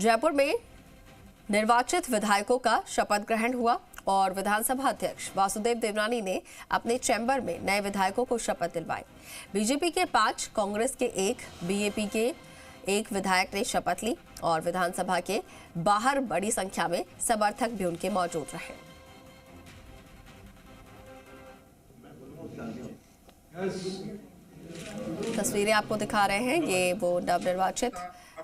जयपुर में निर्वाचित विधायकों का शपथ ग्रहण हुआ और विधानसभा अध्यक्ष वासुदेव देवनानी ने अपने चैम्बर में नए विधायकों को शपथ दिलवाई। बीजेपी के 5, कांग्रेस के 1, बीएपी के 1 विधायक ने शपथ ली और विधानसभा के बाहर बड़ी संख्या में समर्थक भी उनके मौजूद रहे। तस्वीरें आपको दिखा रहे हैं, ये वो नवनिर्वाचित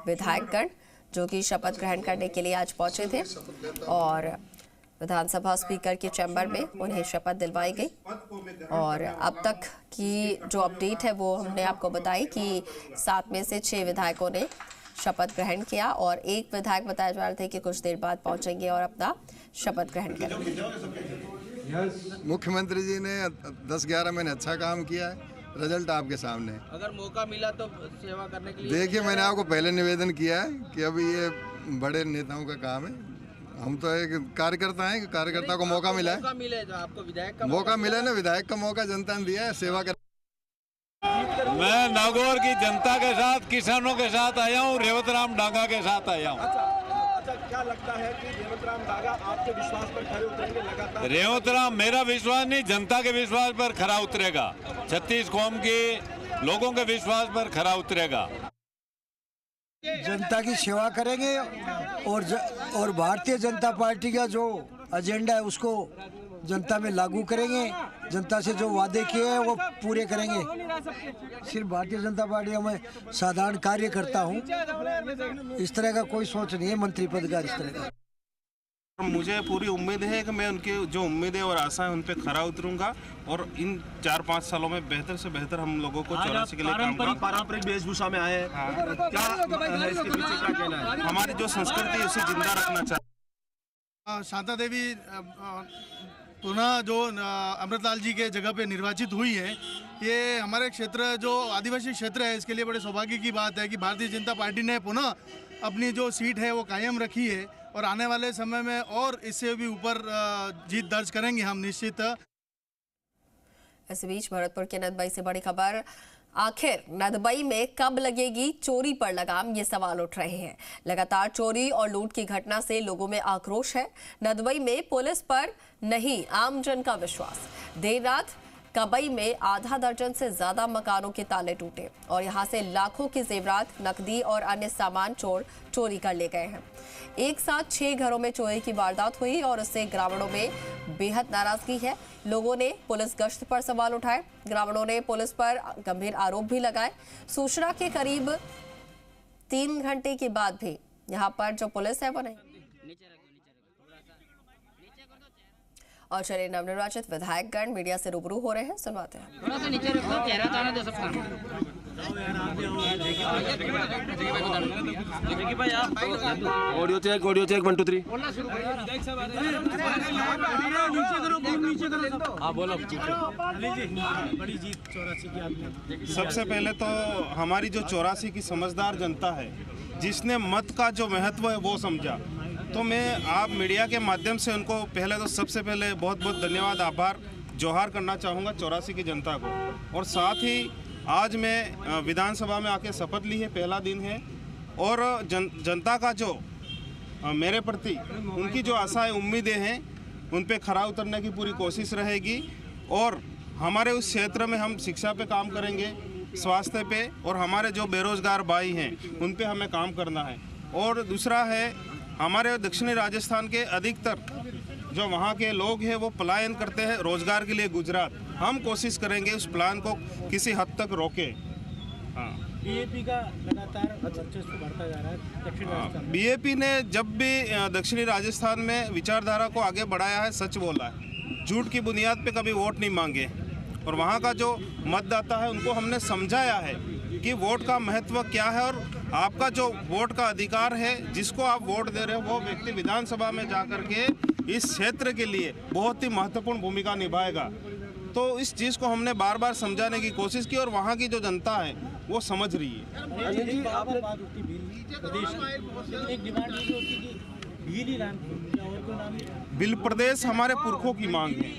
विधायकगण जो कि शपथ ग्रहण करने के लिए आज पहुंचे थे और विधानसभा स्पीकर के चैम्बर में उन्हें शपथ दिलवाई गई। और अब तक की जो अपडेट है वो हमने आपको बताई कि 7 में से 6 विधायकों ने शपथ ग्रहण किया और 1 विधायक बताया जा रहा था कि कुछ देर बाद पहुंचेंगे और अपना शपथ ग्रहण करेंगे। मुख्यमंत्री जी ने 10-11 महीने अच्छा काम किया है, रिजल्ट आपके सामने। अगर मौका मिला तो सेवा करने के लिए देखिए, मैंने आपको पहले निवेदन किया है कि अभी ये बड़े नेताओं का काम है, हम तो एक कार्यकर्ता हैं, कार्यकर्ता को मौका मिला है। मिले तो आपको विधायक का मौका मिला ना, विधायक का मौका जनता ने दिया है सेवा कर। मैं नागौर की जनता के साथ, किसानों के साथ आया हूँ, रेवतराम डांगा के साथ आया हूँ। अच्छा, क्या लगता है कि रेवतराम डांगा आपके विश्वास पर खरे उतरेंगे लगातार? रेवतराम मेरा विश्वास नहीं, जनता के विश्वास पर खरा उतरेगा, 36 कौम के लोगों के विश्वास पर खरा उतरेगा। जनता की सेवा करेंगे और भारतीय जनता पार्टी का जो एजेंडा है उसको जनता में लागू करेंगे। जनता से जो वादे किए हैं वो पूरे करेंगे। सिर्फ भारतीय जनता पार्टी में साधारण कार्यकर्ता हूँ, इस तरह का कोई सोच नहीं है मंत्री पद का। इस तरह का मुझे पूरी उम्मीद है कि मैं उनकी जो उम्मीदें और आशाएं उन पे खरा उतरूंगा और इन 4-5 सालों में बेहतर से बेहतर हम लोगों को 84 के लिए काम करेंगे। पारंपरिक वेशभूषा में आए हैं, क्या है इसके पीछे क्या कहना है? हमारी जो संस्कृति है उसे जिंदा रखना चाहिए। शांता देवी पुनः जो अमृतलाल जी के जगह पे निर्वाचित हुई है, ये हमारे क्षेत्र जो आदिवासी क्षेत्र है इसके लिए बड़े सौभाग्य की बात है कि भारतीय जनता पार्टी ने पुनः अपनी जो सीट है वो कायम रखी है और आने वाले समय में और इससे भी ऊपर जीत दर्ज करेंगे हम निश्चित। इस बीच भरतपुर के नदबई से बड़ी खबर, आखिर नदबई में कब लगेगी चोरी पर लगाम, ये सवाल उठ रहे हैं। लगातार चोरी और लूट की घटना से लोगों में आक्रोश है। नदबई में पुलिस पर नहीं, आमजन का विश्वास। देर रात कबई में आधा दर्जन से ज्यादा मकानों के ताले टूटे और यहां से लाखों के जेवरात, नकदी और अन्य सामान चोरी कर ले गए हैं। एक साथ 6 घरों में चोरी की वारदात हुई और इससे ग्रामीणों में बेहद नाराजगी है। लोगों ने पुलिस गश्त पर सवाल उठाए, ग्रामीणों ने पुलिस पर गंभीर आरोप भी लगाए। सूचना के करीब 3 घंटे के बाद भी यहाँ पर जो पुलिस है वो नहीं। और चलिए, नवनिर्वाचित विधायकगण मीडिया से रूबरू हो रहे हैं, सुनवाते हैं। थोड़ा सा नीचे रखो, चेहरा तो आने दो सबका। Audio check 1 2 3। हाँ बोलो। बड़ी जीत 84 की आपने। सबसे पहले तो हमारी जो 84 की समझदार जनता है, जिसने मत का जो महत्व है वो समझा, तो मैं आप मीडिया के माध्यम से उनको पहले तो सबसे पहले बहुत बहुत धन्यवाद, आभार, जोहार करना चाहूँगा 84 की जनता को। और साथ ही आज मैं विधानसभा में आके शपथ ली है, पहला दिन है और जनता का जो मेरे प्रति उनकी जो आशाएं उम्मीदें हैं उन पे खरा उतरने की पूरी कोशिश रहेगी। और हमारे उस क्षेत्र में हम शिक्षा पे काम करेंगे, स्वास्थ्य पे, और हमारे जो बेरोजगार भाई हैं उन पे हमें काम करना है। और दूसरा है, हमारे दक्षिणी राजस्थान के अधिकतर जो वहाँ के लोग हैं वो पलायन करते हैं रोजगार के लिए गुजरात। हम कोशिश करेंगे उस प्लान को किसी हद तक रोके। हाँ, बीएपी का लगातार वर्चस्व बढ़ता जा रहा है दक्षिण राजस्थान। बीएपी ने जब भी दक्षिणी राजस्थान में विचारधारा को आगे बढ़ाया है, सच बोला है, झूठ की बुनियाद पे कभी वोट नहीं मांगे। और वहाँ का जो मतदाता है उनको हमने समझाया है कि वोट का महत्व क्या है और आपका जो वोट का अधिकार है, जिसको आप वोट दे रहे हो वो व्यक्ति विधानसभा में जाकर के इस क्षेत्र के लिए बहुत ही महत्वपूर्ण भूमिका निभाएगा। तो इस चीज़ को हमने बार बार समझाने की कोशिश की और वहाँ की जो जनता है वो समझ रही है। बिल प्रदेश हमारे पुरखों की मांग है,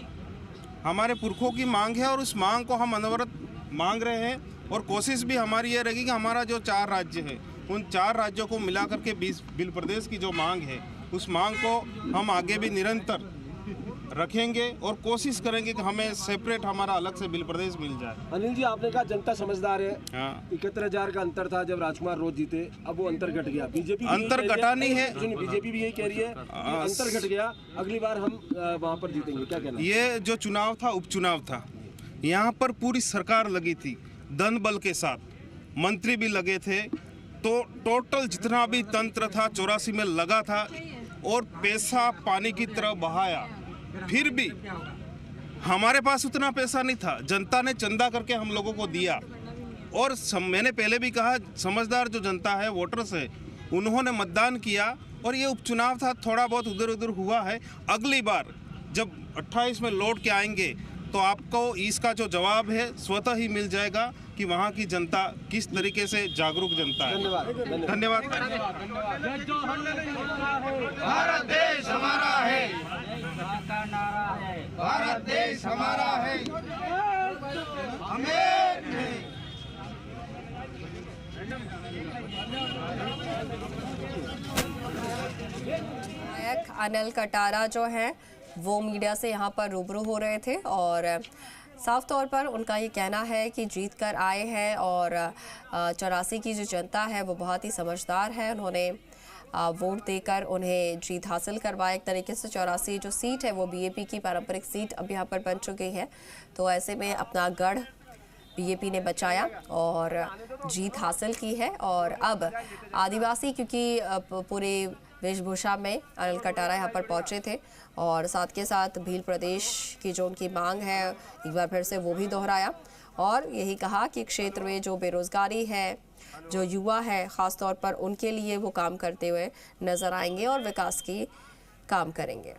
हमारे पुरखों की मांग है और उस मांग को हम अनवरत मांग रहे हैं। और कोशिश भी हमारी ये रहेगी कि हमारा जो 4 राज्य है उन 4 राज्यों को मिलाकर के 20 बिल प्रदेश की जो मांग है, उस मांग को हम आगे भी निरंतर रखेंगे और कोशिश करेंगे कि हमें सेपरेट हमारा अलग से बिल प्रदेश मिल जाए। अनिल जी, आपने कहा जनता समझदार है। हाँ। 71,000 का अंतर था जब राजकुमार रोज जीते, अब वो अंतर घट गया। बीजेपी अंतर घटा नहीं है, बीजेपी भी यही कह रही है अंतर घट गया, अगली बार हम वहाँ पर जीतेंगे। क्या कहना? ये जो चुनाव था उपचुनाव था, यहाँ पर पूरी सरकार लगी थी धन बल के साथ, मंत्री भी लगे थे, तो टोटल जितना भी तंत्र था 84 में लगा था और पैसा पानी की तरह बहाया। फिर भी हमारे पास उतना पैसा नहीं था, जनता ने चंदा करके हम लोगों को दिया। और मैंने पहले भी कहा, समझदार जो जनता है, वोटर्स है, उन्होंने मतदान किया और ये उपचुनाव था, थोड़ा बहुत उधर उधर हुआ है। अगली बार जब 28 में लौट के आएंगे तो आपको इसका जो जवाब है स्वतः ही मिल जाएगा कि वहाँ की जनता किस तरीके से जागरूक जनता है। धन्यवाद। भारत देश हमारा है, भारत देश हमारा है, विधायक अनिल कटारा जो है वो मीडिया से यहाँ पर रूबरू हो रहे थे और साफ तौर पर उनका ये कहना है कि जीत कर आए हैं और 84 की जो जनता है वो बहुत ही समझदार है। उन्होंने वोट देकर उन्हें जीत हासिल करवाया। एक तरीके से 84 जो सीट है वो बीएपी की पारंपरिक सीट अब यहाँ पर बन चुकी है, तो ऐसे में अपना गढ़ बीएपी ने बचाया और जीत हासिल की है। और अब आदिवासी, क्योंकि पूरे वेशभूषा में अनिल कटारा यहाँ पर पहुँचे थे और साथ के साथ भील प्रदेश की जो उनकी मांग है एक बार फिर से वो भी दोहराया और यही कहा कि क्षेत्र में जो बेरोजगारी है, जो युवा है, ख़ास तौर पर उनके लिए वो काम करते हुए नजर आएंगे और विकास की काम करेंगे।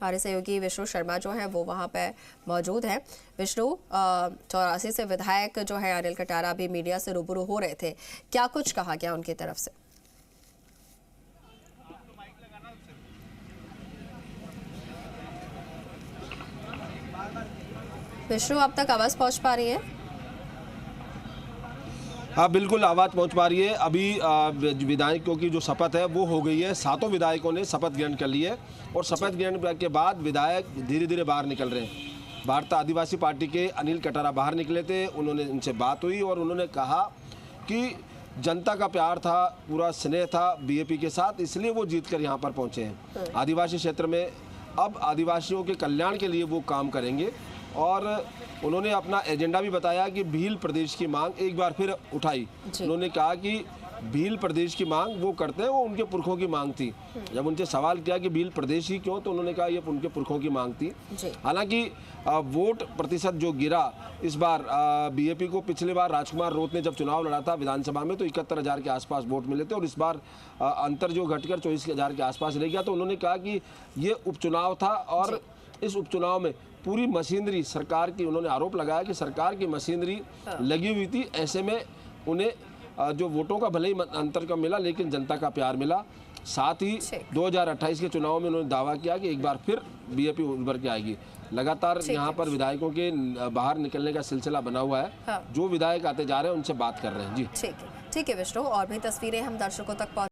हमारे सहयोगी विष्णु शर्मा जो है वो वहाँ पे मौजूद हैं। विष्णु, 84 से विधायक जो है अनिल कटारा भी मीडिया से रूबरू हो रहे थे, क्या कुछ कहा गया उनकी तरफ से? विष्णु, अब तक आवाज पहुंच पा रही है? हाँ, बिल्कुल आवाज़ पहुंच पा रही है। अभी विधायकों की जो शपथ है वो हो गई है। 7 विधायकों ने शपथ ग्रहण कर ली है और शपथ ग्रहण के बाद विधायक धीरे धीरे बाहर निकल रहे हैं। भारतीय आदिवासी पार्टी के अनिल कटारा बाहर निकले थे, उन्होंने इनसे बात हुई और उन्होंने कहा कि जनता का प्यार था, पूरा स्नेह था बीएपी के साथ, इसलिए वो जीत कर यहाँ पर पहुँचे हैं। आदिवासी क्षेत्र में अब आदिवासियों के कल्याण के लिए वो काम करेंगे और उन्होंने अपना एजेंडा भी बताया कि भील प्रदेश की मांग एक बार फिर उठाई। उन्होंने कहा कि भील प्रदेश की मांग वो करते हैं, वो उनके पुरखों की मांग थी। जब उनसे सवाल किया कि भील प्रदेश ही क्यों, तो उन्होंने कहा ये उनके पुरखों की मांग थी। हालांकि वोट प्रतिशत जो गिरा इस बार बीएपी को, पिछले बार राजकुमार रोत ने जब चुनाव लड़ा था विधानसभा में तो 71,000 के आसपास वोट मिले थे और इस बार अंतर जो घटकर 24,000 के आसपास रह गया। तो उन्होंने कहा कि ये उपचुनाव था और इस उपचुनाव में पूरी मशीनरी सरकार की, उन्होंने आरोप लगाया कि सरकार की मशीनरी लगी हुई थी। ऐसे में उन्हें जो वोटों का भले ही अंतर कम मिला लेकिन जनता का प्यार मिला। साथ ही 2028 के चुनाव में उन्होंने दावा किया कि एक बार फिर बीएपी उभर के आएगी। लगातार यहाँ पर विधायकों के बाहर निकलने का सिलसिला बना हुआ है। जो विधायक आते जा रहे हैं उनसे बात कर रहे हैं। जी ठीक है विष्णु, और भी तस्वीरें हम दर्शकों तक पहुंच